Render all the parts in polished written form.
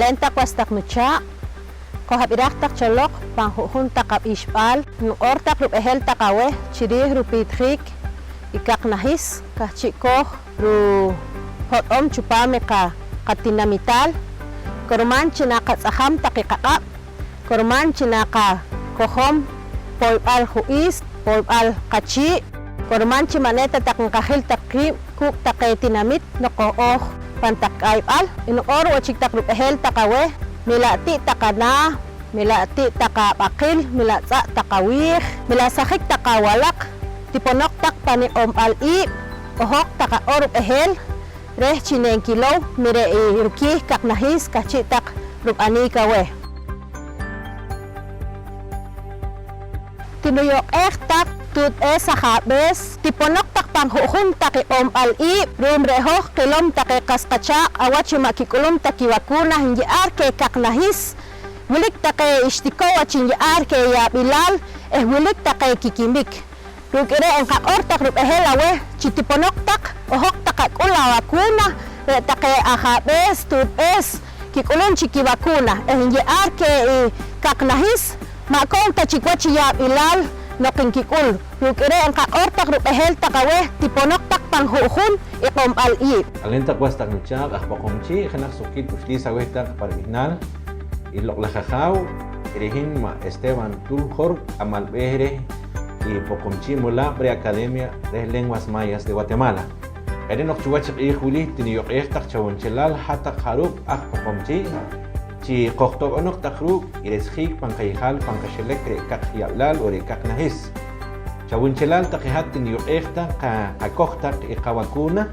Alenta kwastak nucha, kohabiraktak cholok, panghuntak kap ishbal, ortak rup ehel takawe, chirih rupitrik, ikak nahis, kahchikoh, ru hotom chupame ka katinamital, korman chinaka tsaham takikakap, korman chinaka kohom, polbal huis, polbal kachi, korman chimaneta takangkahil takrim, kuk takaitinamit, nokooh, pantakaypal, inuor wachik takrup ehel takawe, milati takana, milati takapakil, milatsa takawih, milasahik takawalak, tiponok tak pani al-i, ohok takaorup ehel, reh chineng kilaw, mire irukih kaknahis kachitak rup ani kawe. Tinuyok tak tut sa habes, tiponok tak panghuhum taki al-i, rum rehoh kilom taki kaskacha, awat chumakikulom taki wakuna, hindi arke kaknahis, wilik taki ishtikowa chingi arke yabilal, wilik taki kikimik. Ruk ire ang kaor tak rup ehel awe, chitiponok tak, ohok takak ula wakuna, re taki ahabes, tut kikulom chiki wakuna, hindi arke kaknahis, makong tachikwachi yabilal, noking kikul. Ruk ire ang kaor tak rup ehel takawe, tiponok tak panghuhun, ikom al-i. Alenta kwastak nuchak, ahpakomchi, khenak sukit usli saweh tak parignal, ilok lajajaw, irihin ma Esteban Tuljor, amal behre, y Pocomchi Mola Preacademia de Lenguas Mayas de Guatemala. Erenok chuwachik ihuli tiniyok tak chawonchelal hatak haruk ah Pocomchi chi koktok onok takruk ireshik pankayhal pankashelek rekak yablal o rekak nahis. Chawonchelal takihat tiniyok tak kakoktak ikawakuna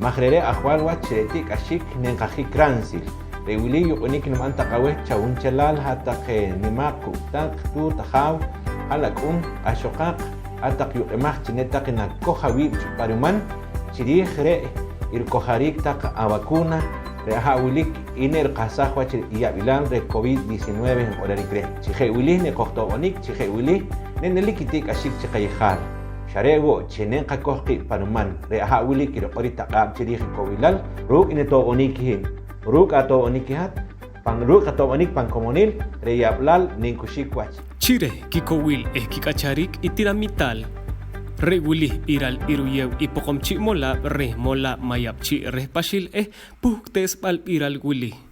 mahrere ahwalwa chiretik ashik nenkajik ransil. Rewili yukunik naman takaweh chawonchelal hatak nimaku tak tu tahaw alakun ashokak atak yukemah chinetak na kohawi paruman chirih re irkoharik tak awakuna re hawilik iner kasahwa chir iyabilan re COVID-19 orarikre chihewili ne kohtobonik chihewili ne nelikitik ashik chikayhal sharewo chinen kakohki paruman re hawilik irkorita qab chirih kobilal ruk ineto onikihin ruk ato onikihat pangruk atau onik pangkomunil reyablal ningkusikwach. Chire kikowil kikacharik itiramital. Rewili iral iruyew ipokomchi mola re mola mayapchi re pasil puktes pal iral wili.